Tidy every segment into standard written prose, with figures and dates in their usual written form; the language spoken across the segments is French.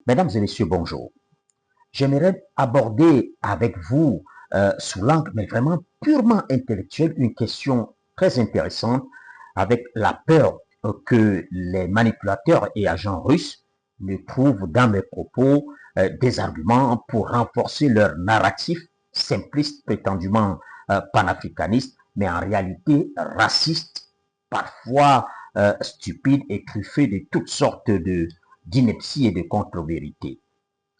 Mesdames et messieurs, bonjour. J'aimerais aborder avec vous, sous l'angle, mais vraiment purement intellectuel, une question très intéressante avec la peur que les manipulateurs et agents russes me trouvent dans mes propos des arguments pour renforcer leur narratif simpliste, prétendument panafricaniste, mais en réalité raciste, parfois stupide et truffé de toutes sortes d'inepties et de contre-vérités.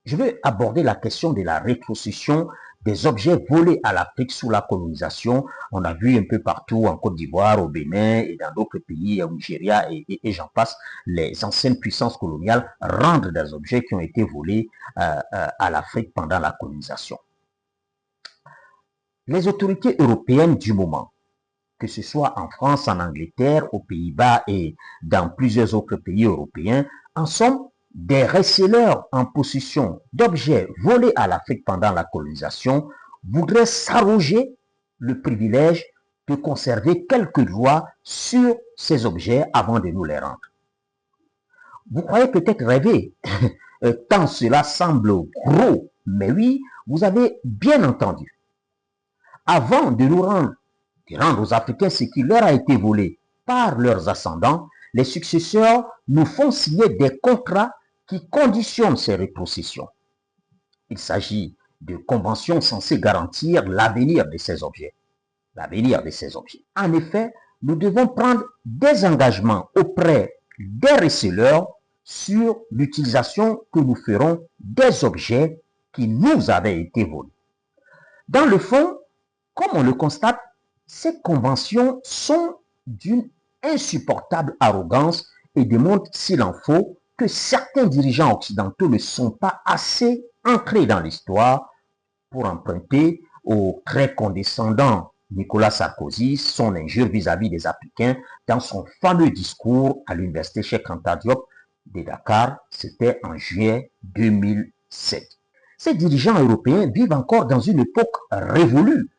Je veux aborder la question de la rétrocession des objets volés à l'Afrique sous la colonisation. On a vu un peu partout en Côte d'Ivoire, au Bénin et dans d'autres pays, au Nigeria et j'en passe, les anciennes puissances coloniales rendre des objets qui ont été volés à l'Afrique pendant la colonisation. Les autorités européennes du moment, que ce soit en France, en Angleterre, aux Pays-Bas et dans plusieurs autres pays européens, en sont des receleurs en possession d'objets volés à l'Afrique pendant la colonisation voudraient s'arroger le privilège de conserver quelques droits sur ces objets avant de nous les rendre. Vous croyez peut-être rêver, tant cela semble gros, mais oui, vous avez bien entendu. Avant de nous rendre aux Africains ce qui leur a été volé par leurs ascendants, les successeurs nous font signer des contrats qui conditionnent ces rétrocessions. Il s'agit de conventions censées garantir l'avenir de ces objets. L'avenir de ces objets. En effet, nous devons prendre des engagements auprès des receleurs sur l'utilisation que nous ferons des objets qui nous avaient été volés. Dans le fond, comme on le constate, ces conventions sont d'une insupportable arrogance et démontrent, s'il en faut, que certains dirigeants occidentaux ne sont pas assez ancrés dans l'histoire pour emprunter au très condescendant Nicolas Sarkozy son injure vis-à-vis des Africains dans son fameux discours à l'université Cheikh Anta Diop de Dakar, c'était en juillet 2007. Ces dirigeants européens vivent encore dans une époque révolue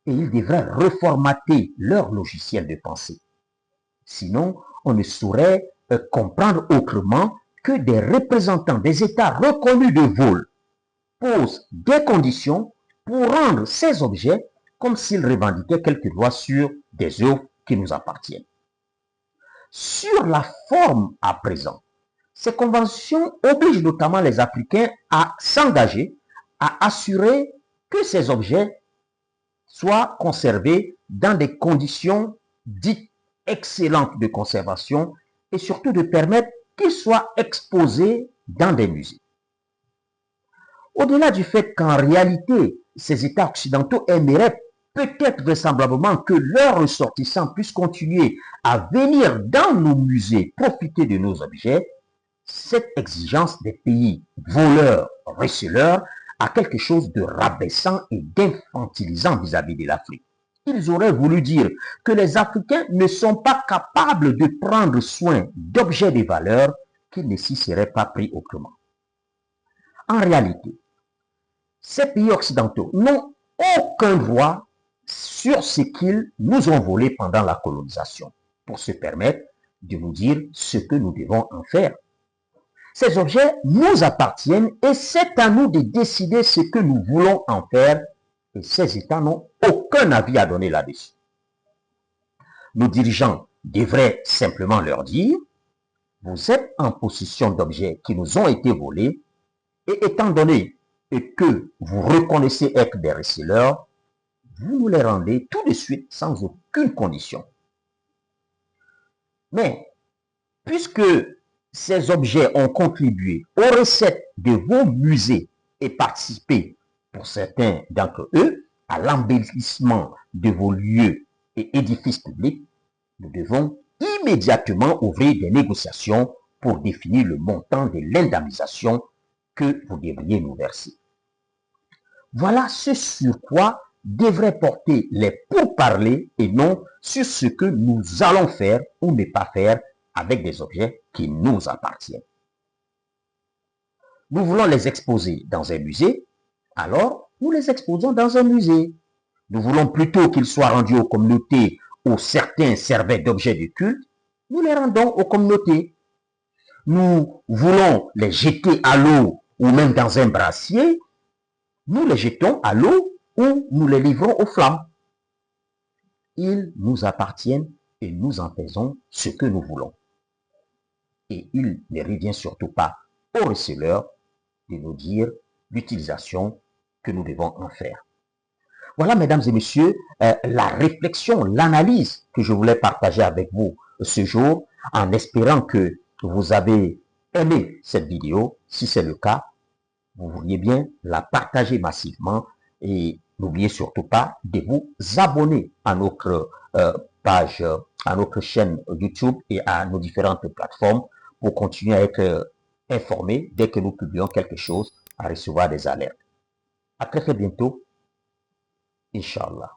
et ils devraient reformater leur logiciel de pensée. Sinon, on ne saurait comprendre autrement que des représentants des États reconnus de vol posent des conditions pour rendre ces objets comme s'ils revendiquaient quelques droits sur des œuvres qui nous appartiennent. Sur la forme à présent, ces conventions obligent notamment les Africains à s'engager à assurer que ces objets soient conservés dans des conditions dites excellentes de conservation et surtout de permettre qu'ils soient exposés dans des musées. Au-delà du fait qu'en réalité, ces États occidentaux aimeraient peut-être vraisemblablement que leurs ressortissants puissent continuer à venir dans nos musées profiter de nos objets, cette exigence des pays voleurs, receleurs, a quelque chose de rabaissant et d'infantilisant vis-à-vis de l'Afrique. Ils auraient voulu dire que les Africains ne sont pas capables de prendre soin d'objets de valeur qu'ils ne s'y seraient pas pris autrement. En réalité, ces pays occidentaux n'ont aucun droit sur ce qu'ils nous ont volé pendant la colonisation pour se permettre de nous dire ce que nous devons en faire. Ces objets nous appartiennent et c'est à nous de décider ce que nous voulons en faire et ces États n'ont aucun avis à donner là-dessus. Nos dirigeants devraient simplement leur dire, vous êtes en possession d'objets qui nous ont été volés et étant donné que vous reconnaissez être des receleurs, vous nous les rendez tout de suite sans aucune condition. Mais puisque ces objets ont contribué aux recettes de vos musées et participé, pour certains d'entre eux, à l'embellissement de vos lieux et édifices publics, nous devons immédiatement ouvrir des négociations pour définir le montant de l'indemnisation que vous devriez nous verser. Voilà ce sur quoi devraient porter les pourparlers et non sur ce que nous allons faire ou ne pas faire avec des objets qui nous appartiennent. Nous voulons les exposer dans un musée, alors nous les exposons dans un musée. Nous voulons plutôt qu'ils soient rendus aux communautés où certains servaient d'objets de culte, nous les rendons aux communautés. nous voulons les jeter à l'eau ou même dans un brassier, nous les jetons à l'eau ou nous les livrons aux flammes. Ils nous appartiennent et nous en faisons ce que nous voulons. Et il ne revient surtout pas au receleur de nous dire l'utilisation que nous devons en faire. Voilà, mesdames et messieurs, la réflexion, l'analyse que je voulais partager avec vous ce jour, en espérant que vous avez aimé cette vidéo. Si c'est le cas, vous vouliez bien la partager massivement et n'oubliez surtout pas de vous abonner à notre page, à notre chaîne YouTube et à nos différentes plateformes pour continuer à être informé dès que nous publions quelque chose, à recevoir des alertes. À très bientôt. Inshallah.